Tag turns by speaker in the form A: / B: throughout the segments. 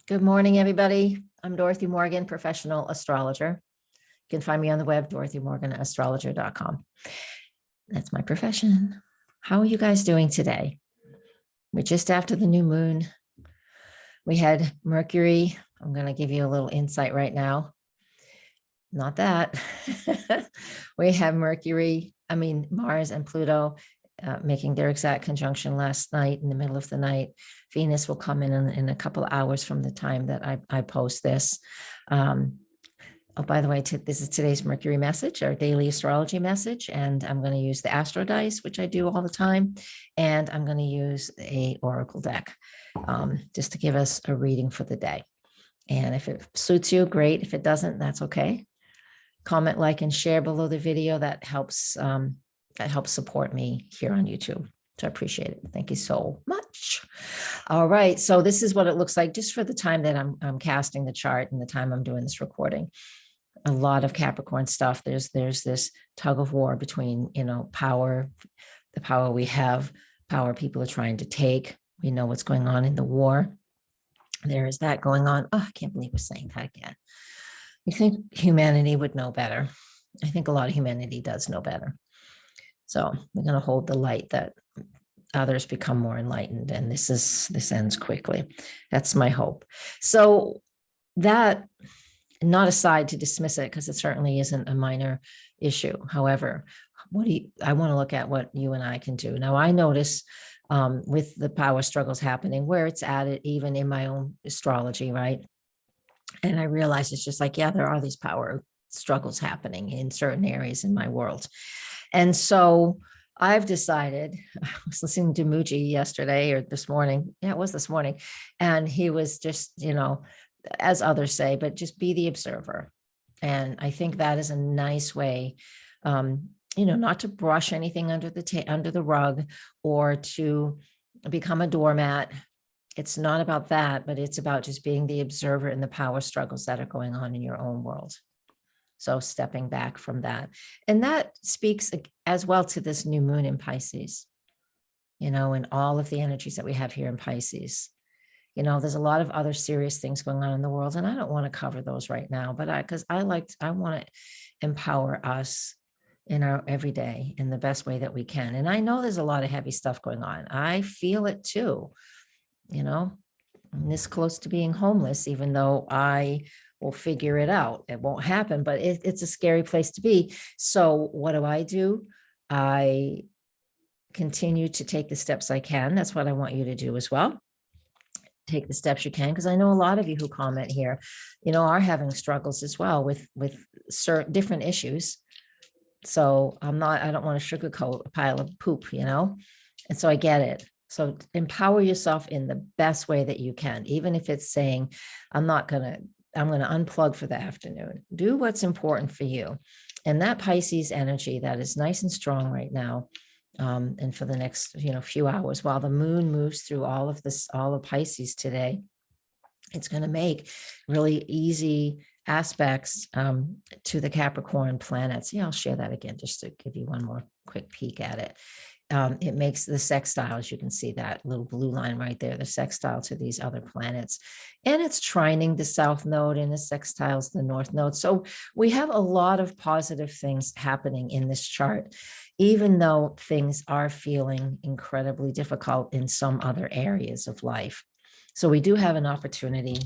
A: Good morning, everybody. I'm Dorothy Morgan, professional astrologer. You can find me on the web, DorothyMorganAstrologer.com. That's my profession. How are you guys doing today? We're just after the new moon. We had Mercury. I'm going to give you a little insight right now. Not that. We have Mars and Pluto making their exact conjunction last night in the middle of the night. Venus will come in a couple of hours from the time that I post this. Oh, by the way, this is today's Mercury message, our daily astrology message, and I'm going to use the Astro-Dice, which I do all the time, and I'm going to use a Oracle deck just to give us a reading for the day. And if it suits you, great. If it doesn't, that's okay. Comment, like, and share below the video. That helps support me here on YouTube. So I appreciate it. Thank you so much. All right. So this is what it looks like just for the time that I'm casting the chart and the time I'm doing this recording. A lot of Capricorn stuff. There's this tug of war between, power, the power we have, power people are trying to take. We know what's going on in the war. There is that going on. Oh, I can't believe we're saying that again. You think humanity would know better. I think a lot of humanity does know better. So we're going to hold the light that others become more enlightened, and this ends quickly. That's my hope. So that, not aside to dismiss it, because it certainly isn't a minor issue. However, I want to look at what you and I can do. Now, I notice with the power struggles happening where it's at it, even in my own astrology, right? And I realize it's just like, yeah, there are these power struggles happening in certain areas in my world. And so I've decided, I was listening to Muji yesterday or this morning. Yeah, it was this morning. And he was just, as others say, but just be the observer. And I think that is a nice way, not to brush anything under the rug or to become a doormat. It's not about that, but it's about just being the observer in the power struggles that are going on in your own world. So stepping back from that. And that speaks as well to this new moon in Pisces, and all of the energies that we have here in Pisces. There's a lot of other serious things going on in the world, and I don't want to cover those right now, but I want to empower us in our everyday in the best way that we can. And I know there's a lot of heavy stuff going on. I feel it too. I'm this close to being homeless, even though I will figure it out. It won't happen, but it's a scary place to be. So what do? I continue to take the steps I can. That's what I want you to do as well. Take the steps you can, because I know a lot of you who comment here, are having struggles as well with certain different issues. So I don't want to sugarcoat a pile of poop, and so I get it. So empower yourself in the best way that you can, even if it's saying, I'm going to unplug for the afternoon. Do what's important for you. And that Pisces energy that is nice and strong right now, and for the next, few hours, while the moon moves through all of Pisces today, it's going to make really easy aspects to the Capricorn planets. Yeah, I'll share that again, just to give you one more quick peek at it. It makes the sextile, as you can see that little blue line right there, the sextile to these other planets. And it's trining the south node and the sextiles the north node. So we have a lot of positive things happening in this chart, even though things are feeling incredibly difficult in some other areas of life. So we do have an opportunity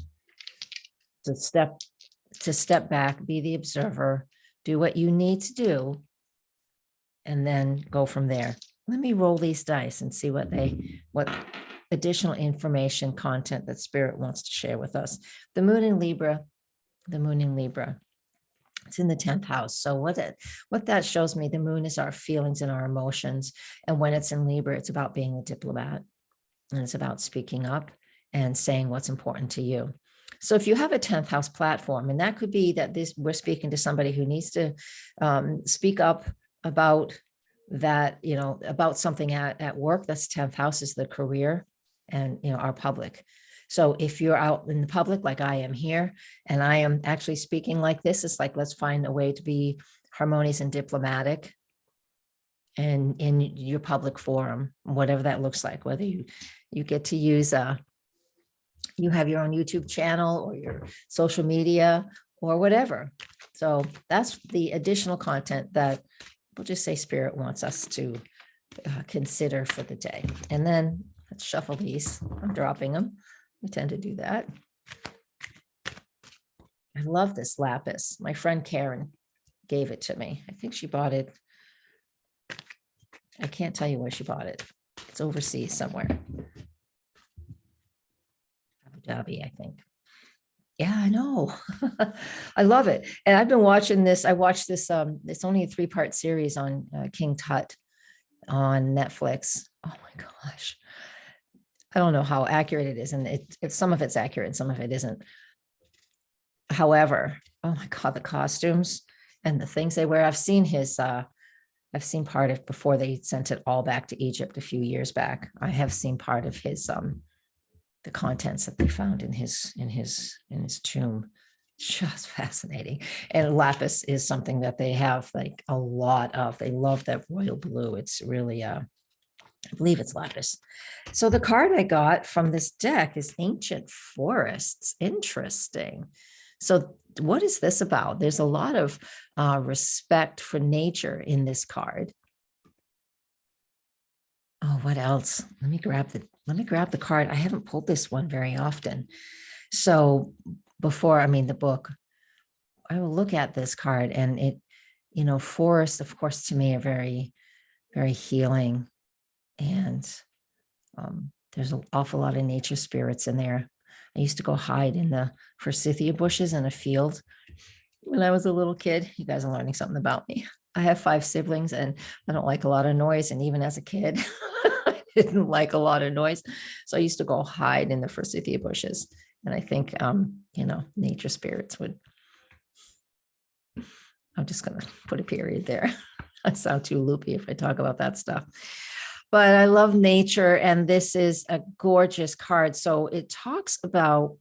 A: to step back, be the observer, do what you need to do, and then go from there. Let me roll these dice and see what additional information, content that Spirit wants to share with us. The moon in Libra, it's in the 10th house. So what that shows me, the moon is our feelings and our emotions. And when it's in Libra, it's about being a diplomat, and it's about speaking up and saying what's important to you. So if you have a 10th house platform, and that could be that we're speaking to somebody who needs to speak up about that, about something at work. That's 10th house is the career and, our public. So if you're out in the public, like I am here, and I am actually speaking like this, it's like, let's find a way to be harmonious and diplomatic and in your public forum, whatever that looks like, whether you get to use you have your own YouTube channel or your social media or whatever. So that's the additional content that we'll just say Spirit wants us to consider for the day. And then let's shuffle these. I'm dropping them. We tend to do that. I love this lapis. My friend Karen gave it to me. I think she bought it. I can't tell you where she bought it. It's overseas somewhere. Abu Dhabi, I think. Yeah, I know. I love it. And I've been watching this. I watched this. It's only a 3-part series on King Tut on Netflix. Oh my gosh. I don't know how accurate it is. And some of it's accurate and some of it isn't. However, oh my God, the costumes and the things they wear. I've seen part of before they sent it all back to Egypt a few years back. I have seen part of his the contents that they found in his tomb. Just fascinating. And lapis is something that they have like a lot of. They love that royal blue. It's really I believe it's lapis. So the card I got from this deck is Ancient Forests. Interesting. So what is this about? There's a lot of respect for nature in this card. Oh, what else? Let me grab the card. I haven't pulled this one very often. So before, the book, I will look at this card and it, forests, of course, to me are very, very healing. And there's an awful lot of nature spirits in there. I used to go hide in the forsythia bushes in a field when I was a little kid. You guys are learning something about me. I have 5 siblings and I don't like a lot of noise. And even as a kid, I didn't like a lot of noise. So I used to go hide in the forsythia bushes. And I think, nature spirits would, I'm just going to put a period there. I sound too loopy if I talk about that stuff. But I love nature, and this is a gorgeous card. So it talks about,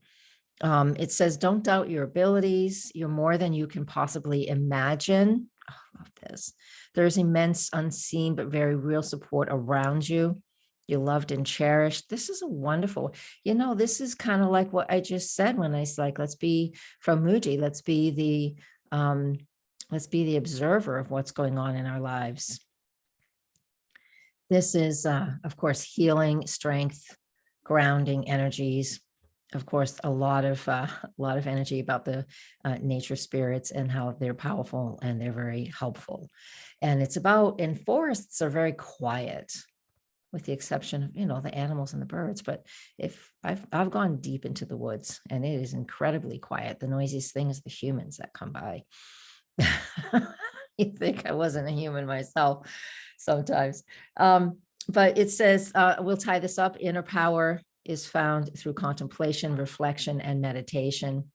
A: it says, don't doubt your abilities. You're more than you can possibly imagine. Oh, I love this. There's immense, unseen, but very real support around you. You're loved and cherished. This is a wonderful, this is kind of like what I just said when I was like, let's be from Muji. Let's be the observer of what's going on in our lives. This is, of course, healing, strength, grounding energies. Of course, a lot of energy about the nature spirits and how they're powerful and they're very helpful. And it's about, and forests are very quiet, with the exception of, the animals and the birds. But if I've gone deep into the woods and it is incredibly quiet, the noisiest thing is the humans that come by. You think I wasn't a human myself sometimes. But it says, we'll tie this up. Inner power is found through contemplation, reflection, and meditation.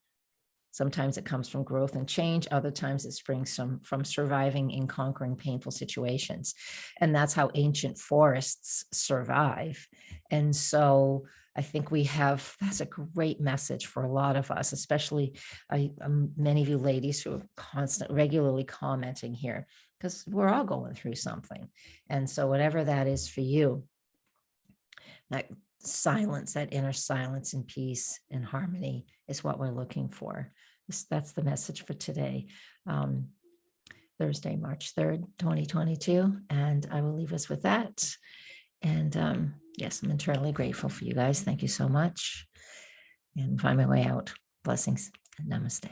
A: Sometimes it comes from growth and change. Other times it springs from surviving and conquering painful situations. And that's how ancient forests survive. And so I think that's a great message for a lot of us, especially many of you ladies who are regularly commenting here, because we're all going through something. And so whatever that is for you, that silence, that inner silence and peace and harmony is what we're looking for. That's the message for today, Thursday, March 3rd, 2022. And I will leave us with that. And yes, I'm eternally grateful for you guys. Thank you so much. And find my way out. Blessings and namaste.